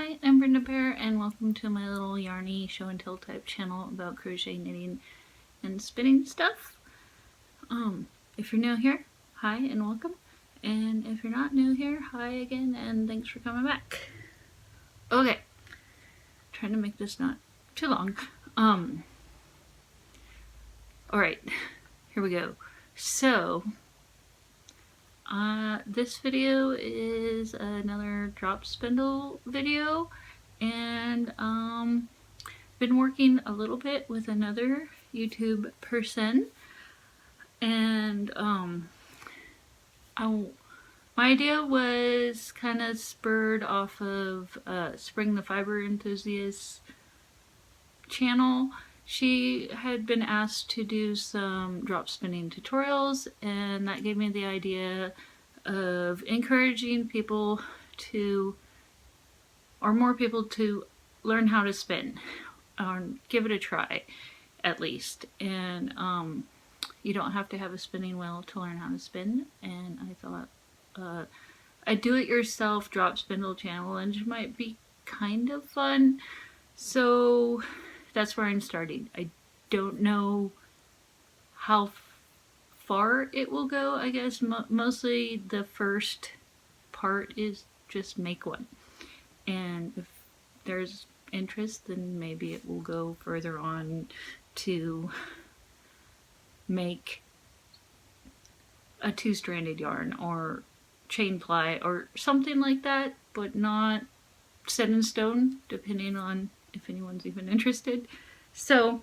Hi, I'm Brenda Pear, and welcome to my little yarny show and tell type channel about crochet, knitting, and spinning stuff. If you're new here, hi and welcome. And if you're not new here, hi again and thanks for coming back. Okay, trying to make this not too long. Alright, here we go. So, this video is another drop spindle video, and been working a little bit with another YouTube person, and my idea was kind of spurred off of Spring the Fiber Enthusiast channel. She had been asked to do some drop spinning tutorials, and that gave me the idea of encouraging people to, or more people to, learn how to spin, or give it a try at least. And you don't have to have a spinning wheel to learn how to spin, and I thought a do-it-yourself drop spindle challenge might be kind of fun, so that's where I'm starting. I don't know how far it will go. I guess mostly the first part is just make one, and if there's interest, then maybe it will go further on to make a two-stranded yarn or chain ply or something like that, but not set in stone, depending on if anyone's even interested. So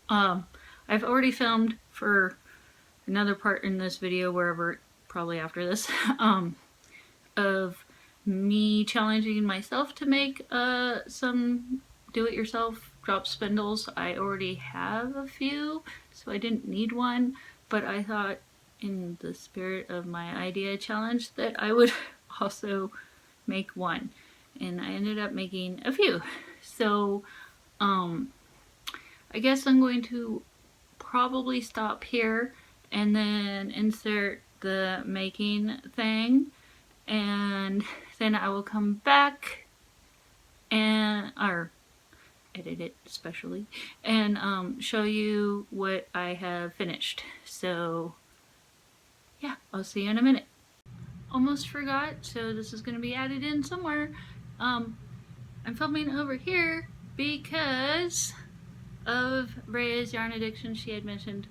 I've already filmed for another part in this video, wherever, probably after this, of me challenging myself to make some do-it-yourself drop spindles. I already have a few, so I didn't need one, but I thought in the spirit of my idea challenge that I would also make one, and I ended up making a few. So I guess I'm going to probably stop here and then insert the making thing, and then I will come back and edit it specially and show you what I have finished. So yeah, I'll see you in a minute. Almost forgot, so this is going to be added in somewhere. I'm filming over here because of Rhea's yarn addiction. She had mentioned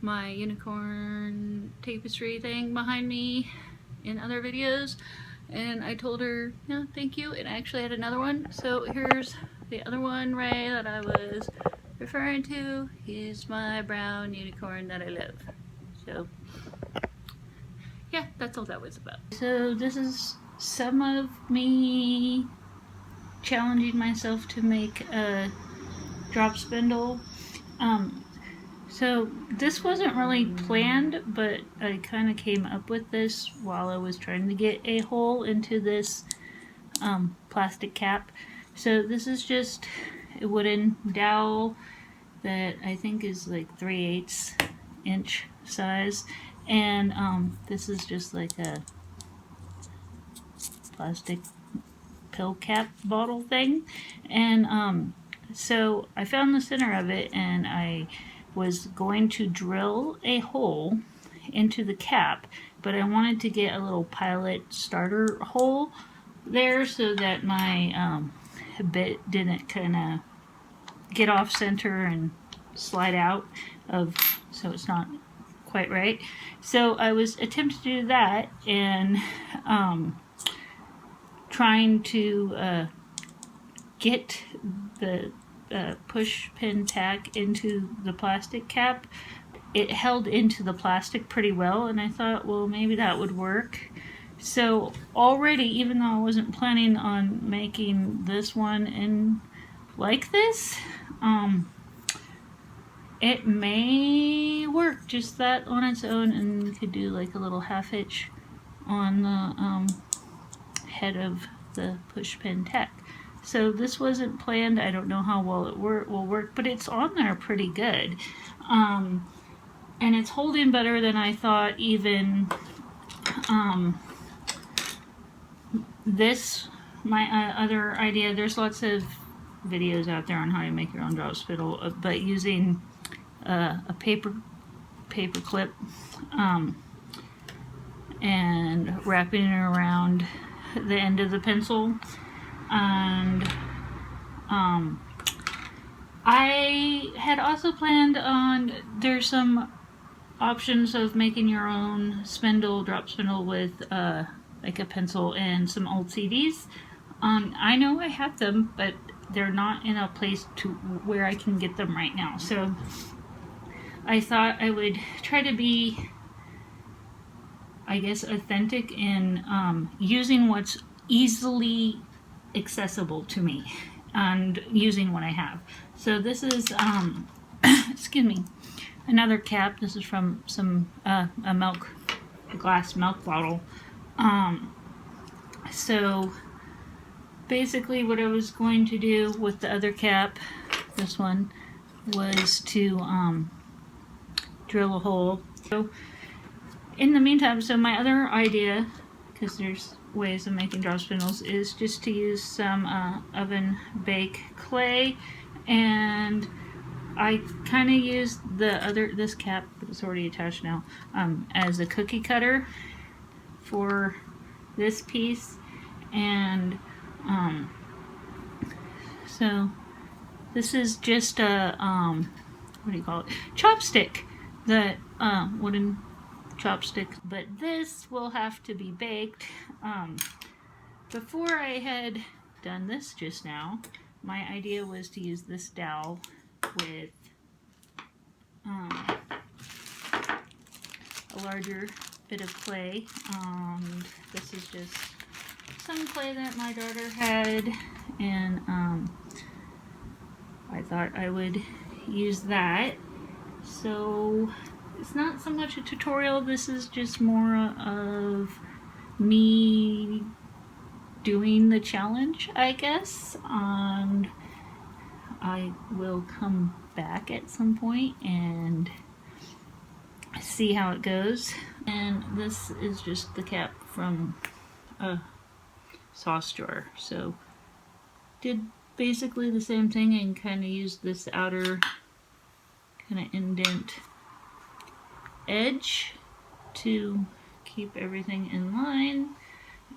my unicorn tapestry thing behind me in other videos, and I told her, no, thank you, and I actually had another one. So here's the other one, Rhea, that I was referring to. He's my brown unicorn that I love. So yeah, that's all that was about. So this is some of me challenging myself to make a drop spindle. So this wasn't really planned, but I kind of came up with this while I was trying to get a hole into this plastic cap. So this is just a wooden dowel that I think is like 3/8 inch size, and this is just like a plastic pill cap bottle thing. And so I found the center of it, and I was going to drill a hole into the cap, but I wanted to get a little pilot starter hole there so that my bit didn't kind of get off center and slide out of, so it's not quite right. So I was attempting to do that, and trying to get the push pin tack into the plastic cap. It held into the plastic pretty well, and I thought, well, maybe that would work. So already, even though I wasn't planning on making this one in like this, it may work just that on its own, and we could do like a little half hitch on the head of the push pin tack. So this wasn't planned. I don't know how well it will work, but it's on there pretty good. And it's holding better than I thought, even this, my other idea, there's lots of videos out there on how to make your own drop spindle, but using a paper clip and wrapping it around the end of the pencil. And I had also planned on, there's some options of making your own spindle, drop spindle with like a pencil and some old CDs. I know I have them, but they're not in a place to where I can get them right now. So I thought I would try to be, I guess, authentic in using what's easily accessible to me and using what I have. So this is, excuse me, another cap. This is from some a glass milk bottle. So basically what I was going to do with the other cap, this one, was to drill a hole. So in the meantime, so my other idea, because there's ways of making drop spindles, is just to use some oven bake clay, and I kind of used this cap, but it's already attached now, as a cookie cutter for this piece. And so this is just a what do you call it, chopstick, that wooden chopstick, but this will have to be baked. Before I had done this just now, my idea was to use this dowel with a larger bit of clay. This is just some clay that my daughter had, and I thought I would use that. So it's not so much a tutorial, this is just more of me doing the challenge, I guess. And I will come back at some point and see how it goes. And this is just the cap from a sauce jar. So did basically the same thing and kind of used this outer kind of indent edge to keep everything in line.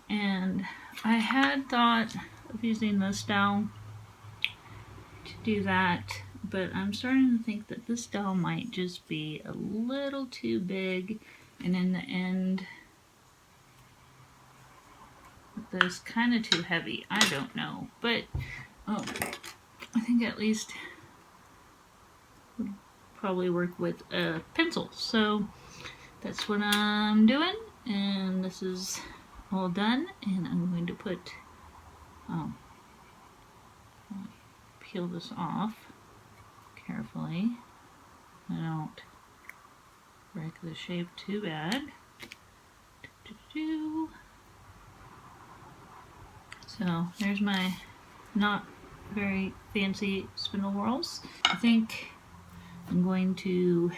And I had thought of using this dowel to do that, but I'm starting to think that this dowel might just be a little too big, and in the end this kind of too heavy. I don't know, but I think at least would probably work with a pencil. So that's what I'm doing, and this is all done, and I'm going to put peel this off carefully. I don't break the shape too bad. So there's my not very fancy spindle whorls. I think I'm going to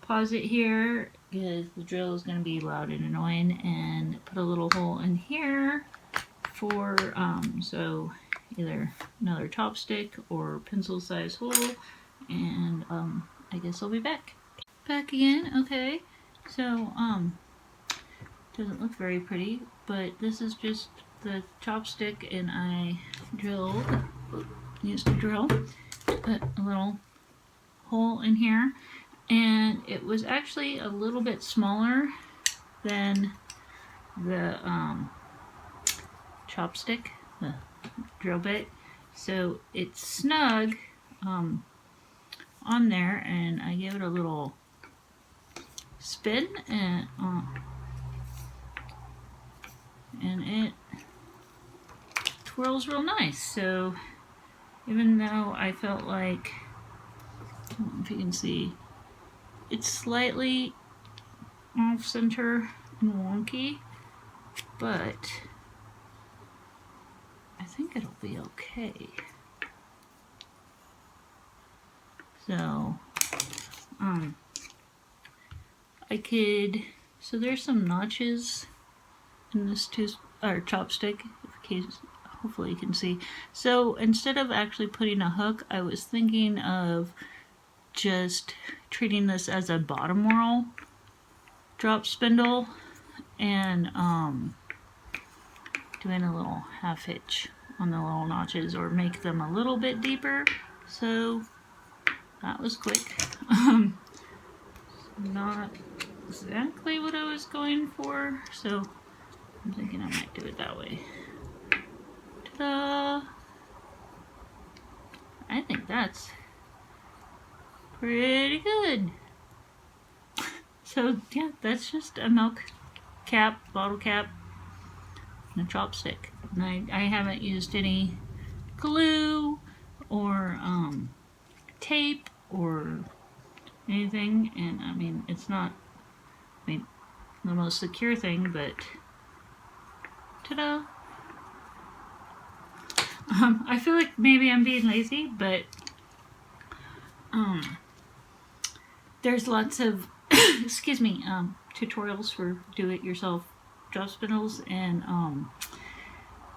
pause it here because the drill is going to be loud and annoying, and put a little hole in here for so either another chopstick or pencil size hole, and I guess I'll be back again. Okay, so doesn't look very pretty, but this is just the chopstick, and I used a drill to put a little hole in here, and it was actually a little bit smaller than the chopstick, the drill bit, so it's snug on there, and I gave it a little spin, and it twirls real nice. So even though I felt like, I don't know if you can see, it's slightly off center and wonky, but I think it'll be okay. So so there's some notches in this or chopstick, in case, hopefully you can see. So instead of actually putting a hook, I was thinking of just treating this as a bottom whirl drop spindle and doing a little half hitch on the little notches, or make them a little bit deeper. So that was quick. Not exactly what I was going for, so I'm thinking I might do it that way. Ta-da! I think that's pretty good. So yeah, that's just a milk cap, bottle cap, and a chopstick. And I haven't used any glue or tape or anything, and I mean, it's not, I mean, the most secure thing, but ta-da! I feel like maybe I'm being lazy, but there's lots of excuse me, tutorials for do-it-yourself drop spindles, and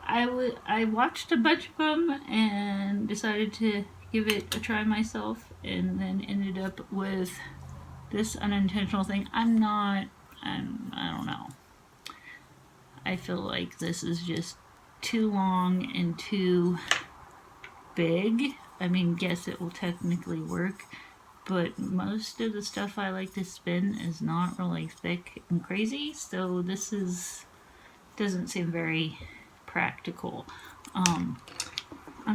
I watched a bunch of them and decided to give it a try myself, and then ended up with this unintentional thing. I don't know. I feel like this is just too long and too big. I mean, yes, it will technically work, but most of the stuff I like to spin is not really thick and crazy, so this doesn't seem very practical. I'm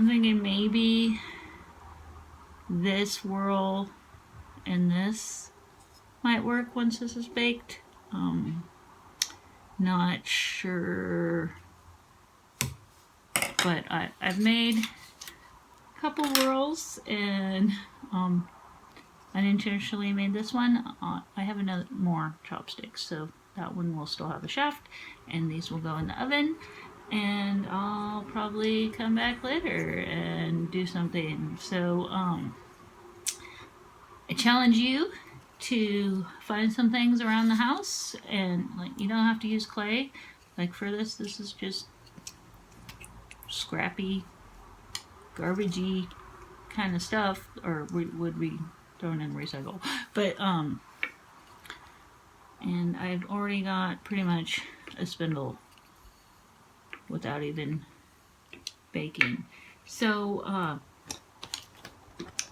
thinking maybe this whirl and this might work once this is baked. Not sure, but I've made a couple whirls and unintentionally made this one. I have another more chopsticks, so that one will still have a shaft, and these will go in the oven, and I'll probably come back later and do something. So I challenge you to find some things around the house, and like, you don't have to use clay. Like for this is just scrappy, garbagey kind of stuff, or would be thrown in recycle. But and I've already got pretty much a spindle without even baking. So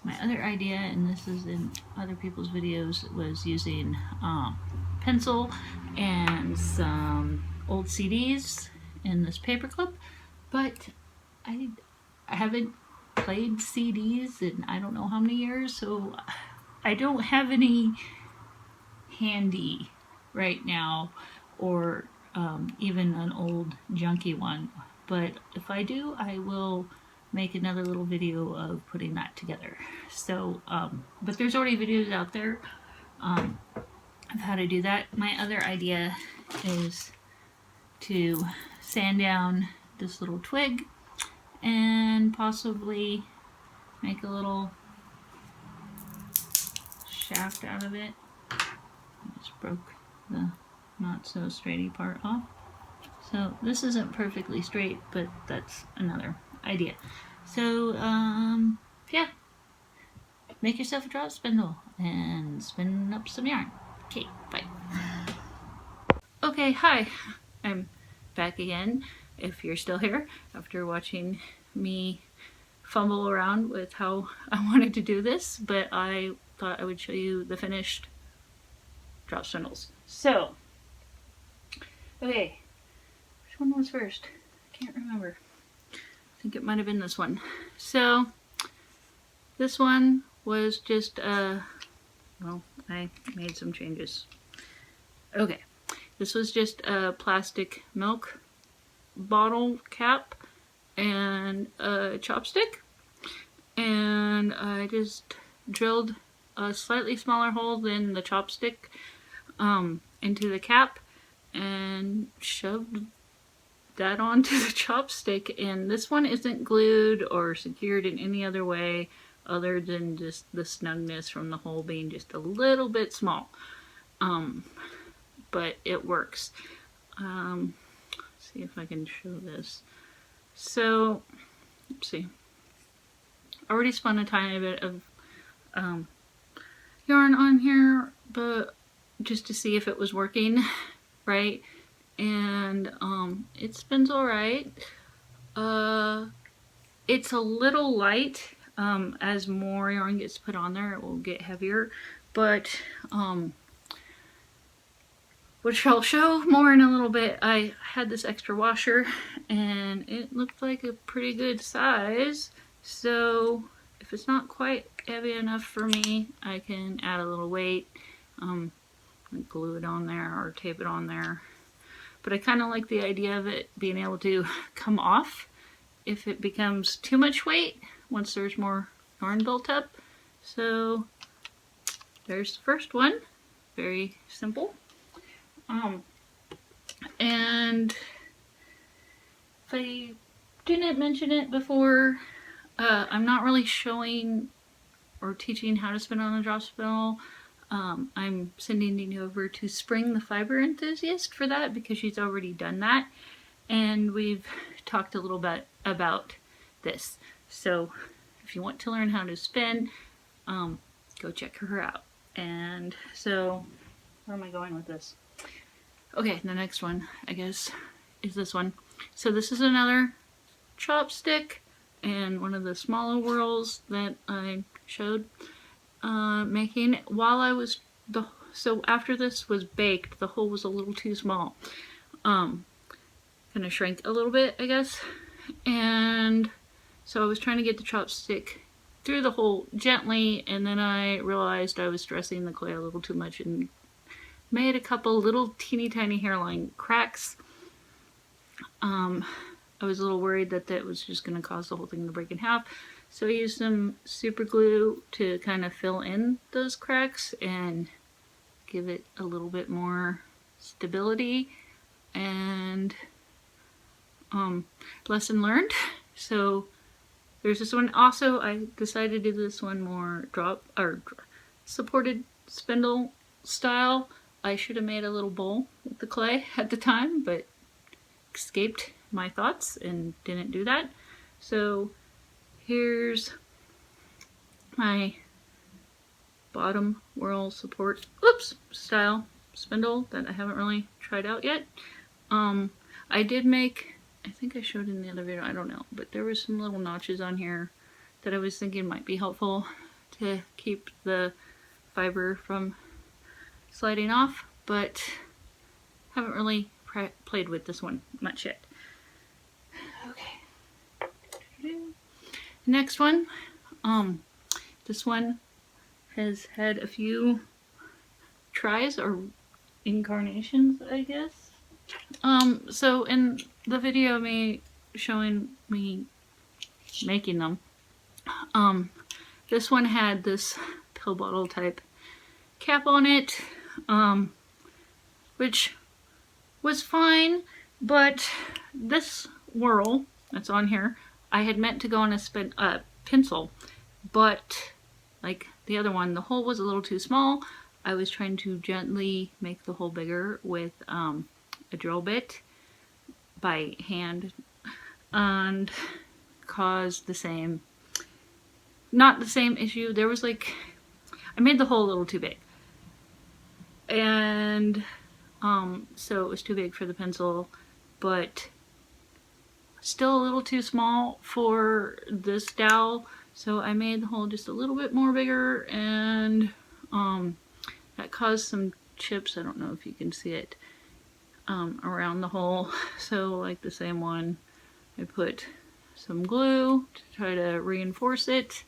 my other idea, and this is in other people's videos, was using pencil and some old CDs in this paper clip, but I haven't played CDs in I don't know how many years, so I don't have any handy right now, or even an old junky one. But if I do, I will make another little video of putting that together. So, but there's already videos out there of how to do that. My other idea is to sand down this little twig and possibly make a little shaft out of it. I just broke the not so straighty part off. So this isn't perfectly straight, but that's another idea. So yeah, make yourself a drop spindle and spin up some yarn. Okay, bye. Okay, hi, I'm back again. If you're still here after watching me fumble around with how I wanted to do this, but I thought I would show you the finished drop spindles. So, okay, which one was first? I can't remember. I think it might have been this one. So, this one was just, well, I made some changes. Okay, this was just a plastic milk bottle cap and a chopstick, and I just drilled a slightly smaller hole than the chopstick into the cap and shoved that onto the chopstick. And this one isn't glued or secured in any other way other than just the snugness from the hole being just a little bit small, but it works. Let's see if I can show this. So, let's see. I already spun a tiny bit of yarn on here, but just to see if it was working right. And it spins all right. It's a little light. As more yarn gets put on there, it will get heavier. But which I'll show more in a little bit. I had this extra washer and it looked like a pretty good size. So if it's not quite heavy enough for me, I can add a little weight, glue it on there or tape it on there. But I kind of like the idea of it being able to come off if it becomes too much weight once there's more yarn built up. So there's the first one. Very simple. And if I didn't mention it before, I'm not really showing or teaching how to spin on a drop spindle. I'm sending you over to Spring the Fiber Enthusiast for that because she's already done that. And we've talked a little bit about this. So if you want to learn how to spin, go check her out. And so, where am I going with this? Okay, the next one, I guess, is this one. So this is another chopstick and one of the smaller whirls that I showed making. While I was, so after this was baked, the hole was a little too small. Kind of shrank a little bit, I guess. And so I was trying to get the chopstick through the hole gently, and then I realized I was stressing the clay a little too much and made a couple little teeny tiny hairline cracks. I was a little worried that that was just going to cause the whole thing to break in half, so I used some super glue to kind of fill in those cracks and give it a little bit more stability. And lesson learned. So there's this one. Also, I decided to do this one more supported spindle style. I should have made a little bowl with the clay at the time, but escaped my thoughts and didn't do that. So here's my bottom whirl support style spindle that I haven't really tried out yet. I did make, I think I showed in the other video, I don't know, but there was some little notches on here that I was thinking might be helpful to keep the fiber from sliding off, but haven't really played with this one much yet. Okay. Next one. This one has had a few tries or incarnations, I guess. So in the video me showing me making them, this one had this pill bottle type cap on it, which was fine, but this whirl that's on here, I had meant to go on a pencil, but like the other one, the hole was a little too small. I was trying to gently make the hole bigger with a drill bit by hand, and caused the same, not the same issue. There was like, I made the hole a little too big, and so it was too big for the pencil, but still a little too small for this dowel. So I made the hole just a little bit more bigger, and that caused some chips. I don't know if you can see it around the hole. So like the same one, I put some glue to try to reinforce it,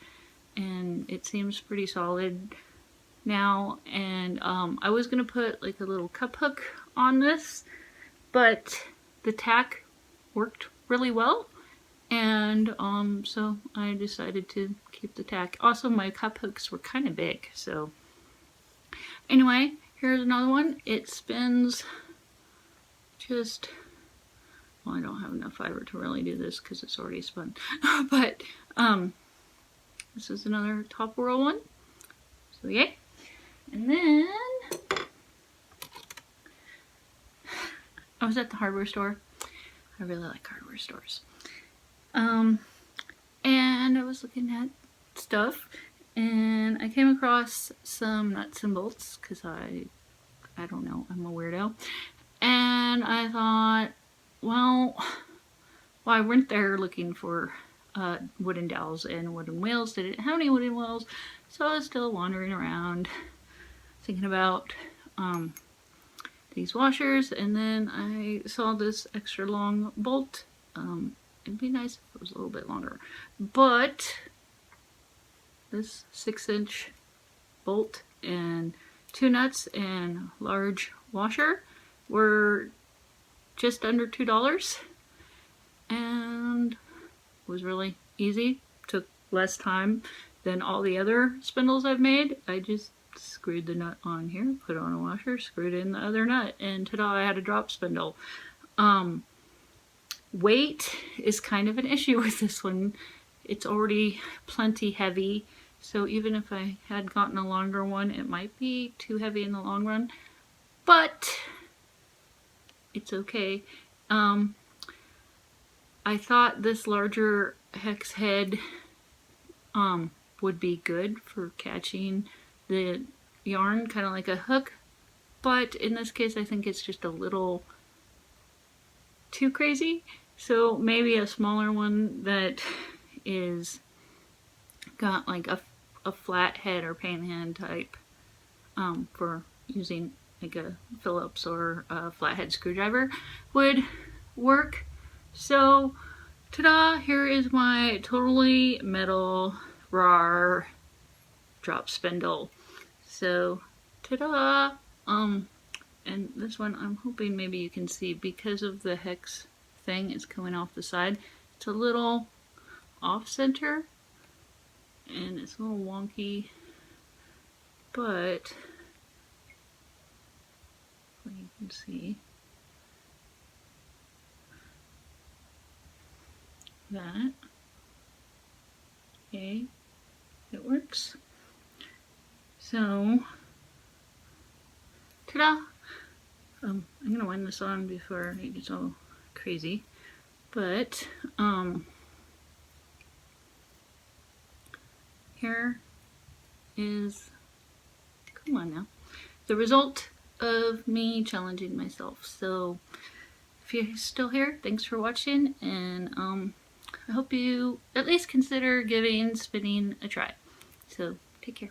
and it seems pretty solid now. And I was gonna put like a little cup hook on this, but the tack worked really well, and so I decided to keep the tack. Also, my cup hooks were kind of big, so anyway, here's another one. It spins just, well, I don't have enough fiber to really do this because it's already spun, but this is another top whirl one, so yay. And then I was at the hardware store I really like hardware stores. And I was looking at stuff, and I came across some nuts and bolts because I don't know, I'm a weirdo. And I thought, well, I went there looking for wooden dowels and wooden wheels. They didn't have any wooden wheels, so I was still wandering around thinking about these washers, and then I saw this extra long bolt. It'd be nice if it was a little bit longer, but this 6-inch bolt and 2 nuts and large washer were just under $2, and was really easy. Took less time than all the other spindles I've made. I just screwed the nut on here, put on a washer, screwed in the other nut, and ta-da, I had a drop spindle. Weight is kind of an issue with this one. It's already plenty heavy, so even if I had gotten a longer one, it might be too heavy in the long run, but it's okay. I thought this larger hex head would be good for catching the yarn, kind of like a hook, but in this case I think it's just a little too crazy. So maybe a smaller one that is got like a flat head or pan hand type for using like a Phillips or a flathead screwdriver would work. So ta-da, here is my totally metal raw drop spindle. So ta-da. And this one I'm hoping maybe you can see, because of the hex thing is coming off the side, it's a little off center and it's a little wonky, but you can see that. Okay, it works. So ta-da! I'm gonna wind this on before it gets all crazy, but here is, come on now, the result of me challenging myself. So if you're still here, thanks for watching, and I hope you at least consider giving spinning a try. So take care.